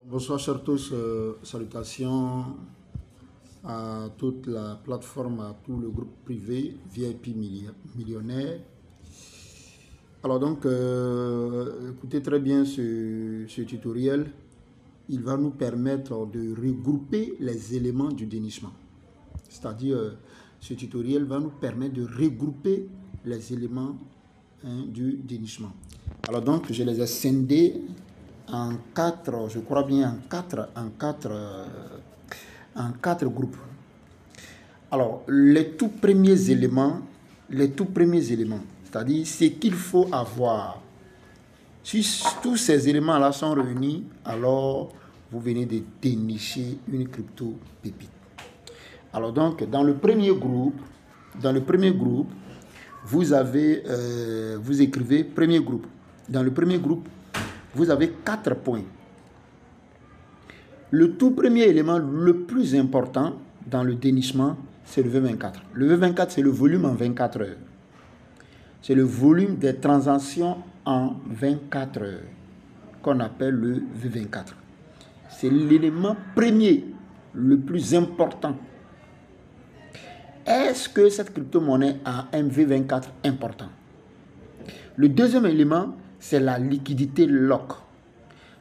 Bonsoir chers tous, salutations à toute la plateforme, à tout le groupe privé VIP millionnaire. Alors donc, écoutez très bien ce tutoriel. Il va nous permettre de regrouper les éléments du dénichement. C'est-à-dire, ce tutoriel va nous permettre de regrouper les éléments du dénichement. Alors donc, je les ai scindés en quatre, je crois bien en quatre groupes. Alors, les tout premiers éléments, c'est-à-dire ce qu'il faut avoir. Si tous ces éléments-là sont réunis, alors vous venez de dénicher une crypto pépite. Alors donc, dans le premier groupe, vous avez, vous écrivez premier groupe. Dans le premier groupe, vous avez 4 points. Le tout premier élément, le plus important dans le dénichement, c'est le V24. Le V24, c'est le volume en 24 heures. C'est le volume des transactions en 24 heures qu'on appelle le V24. C'est l'élément premier, le plus important. Est-ce que cette crypto-monnaie a un V24 important? Le deuxième élément, c'est la liquidité lock.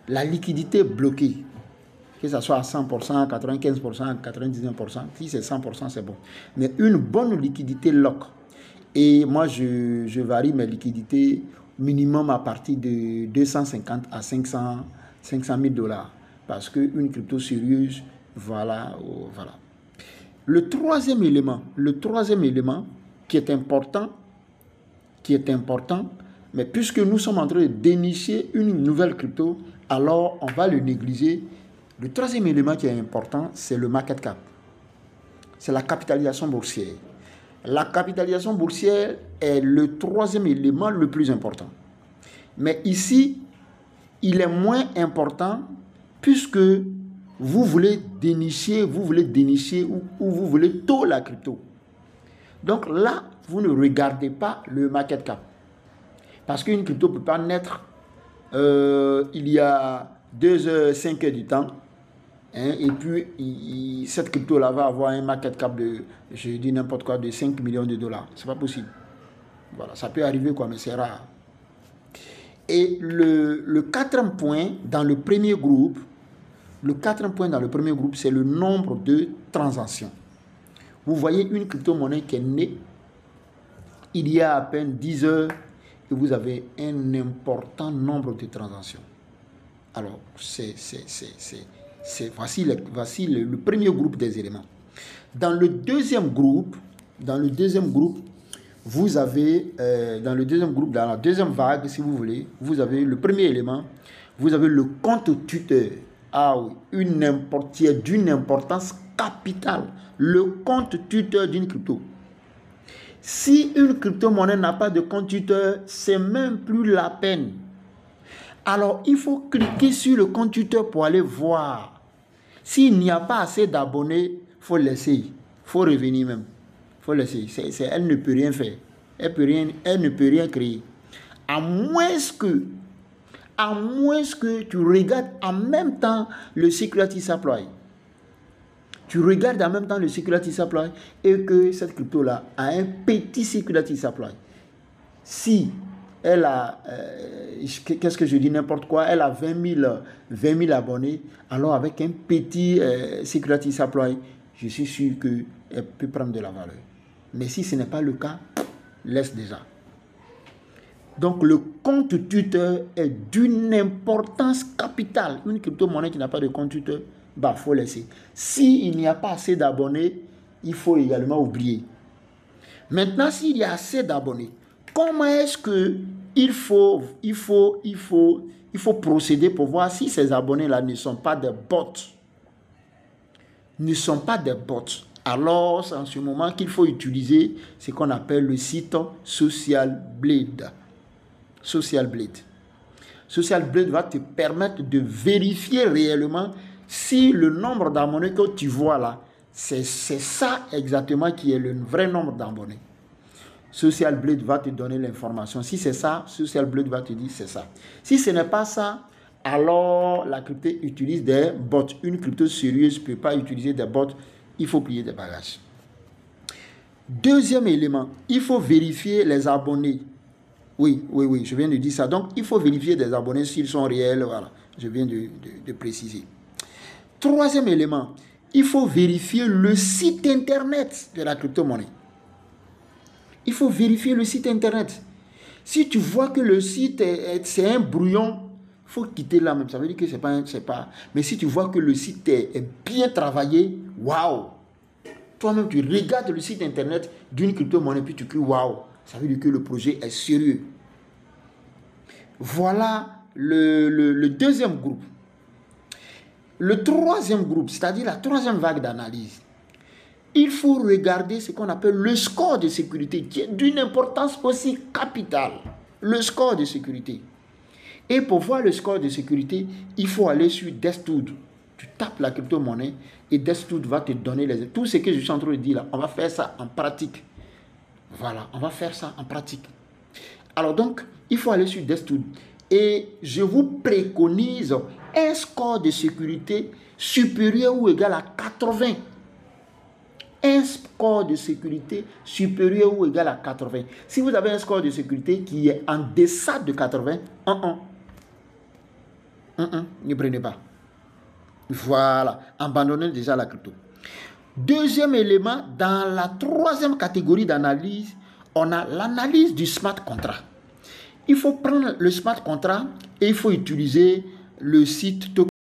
La liquidité bloquée. Que ce soit à 100%, à 95%, à 99%. Si c'est 100%, c'est bon. Mais une bonne liquidité lock. Et moi, je varie mes liquidités minimum à partir de 250 à 500 000 $. Parce qu'une crypto sérieuse, voilà. Le troisième élément qui est important, mais puisque nous sommes en train de dénicher une nouvelle crypto, alors on va le négliger. Le troisième élément qui est important, c'est le market cap. C'est la capitalisation boursière. La capitalisation boursière est le troisième élément le plus important. Mais ici, il est moins important puisque vous voulez dénicher ou vous voulez tôt la crypto. Donc là, vous ne regardez pas le market cap. Parce qu'une crypto ne peut pas naître il y a 2 heures, 5 heures du temps. Et puis, cette crypto-là va avoir un market cap de, je dis n'importe quoi, de 5 millions de $. C'est pas possible. Voilà, ça peut arriver quoi, mais c'est rare. Et le quatrième point dans le premier groupe, c'est le nombre de transactions. Vous voyez une crypto-monnaie qui est née il y a à peine 10 heures et vous avez un important nombre de transactions. Alors, voici le premier groupe des éléments. Dans le deuxième groupe, vous avez, dans la deuxième vague, si vous voulez, vous avez le premier élément, vous avez le compte tuteur. Ah oui, d'une importance capitale. Le compte tuteur d'une crypto. Si une crypto-monnaie n'a pas de compte tuteur, c'est même plus la peine. Alors, il faut cliquer sur le compte tuteur pour aller voir. S'il n'y a pas assez d'abonnés, il faut laisser. Il faut revenir même. Il faut laisser. Elle ne peut rien faire. Elle ne peut rien créer. À moins que tu regardes en même temps le security supply. Tu regardes en même temps le security supply et que cette crypto-là a un petit security supply. Si elle a, qu'est-ce que je dis, n'importe quoi, elle a 20 000 abonnés, alors avec un petit security supply, je suis sûr qu'elle peut prendre de la valeur. Mais si ce n'est pas le cas, laisse déjà. Donc le compte tuteur est d'une importance capitale. Une crypto-monnaie qui n'a pas de compte tuteur, il faut laisser. S'il n'y a pas assez d'abonnés, il faut également oublier. Maintenant, s'il y a assez d'abonnés, comment est-ce que il faut procéder pour voir si ces abonnés-là ne sont pas des bots? Alors, c'est en ce moment qu'il faut utiliser ce qu'on appelle le site Social Blade. Social Blade va te permettre de vérifier réellement si le nombre d'abonnés que tu vois là, c'est ça exactement qui est le vrai nombre d'abonnés. Social Blade va te donner l'information. Si c'est ça, Social Blade va te dire c'est ça. Si ce n'est pas ça, alors la crypto utilise des bots. Une crypto sérieuse ne peut pas utiliser des bots. Il faut plier des bagages. Deuxième élément, il faut vérifier les abonnés. Oui, je viens de dire ça. Donc, il faut vérifier des abonnés s'ils sont réels. Voilà, je viens de préciser. Troisième élément, il faut vérifier le site internet de la crypto-monnaie. Il faut vérifier le site internet. Si tu vois que le site, c'est un brouillon, il faut quitter là même. Ça veut dire que c'est pas. Mais si tu vois que le site est bien travaillé, waouh! Toi-même, tu regardes le site internet d'une crypto-monnaie, puis tu cries waouh! Ça veut dire que le projet est sérieux. Voilà le deuxième groupe. Le troisième groupe, c'est-à-dire la troisième vague d'analyse, il faut regarder ce qu'on appelle le score de sécurité, qui est d'une importance aussi capitale. Le score de sécurité. Et pour voir le score de sécurité, il faut aller sur Destood. Tu tapes la crypto-monnaie et Destood va te donner tout ce que je suis en train de dire là. On va faire ça en pratique. Voilà, on va faire ça en pratique. Alors donc, il faut aller sur Destood. Et je vous préconise un score de sécurité supérieur ou égal à 80. Un score de sécurité supérieur ou égal à 80. Si vous avez un score de sécurité qui est en deçà de 80, ne prenez pas. Voilà, abandonnez déjà la crypto. Deuxième élément, dans la troisième catégorie d'analyse, on a l'analyse du smart contract. Il faut prendre le smart contract et il faut utiliser le site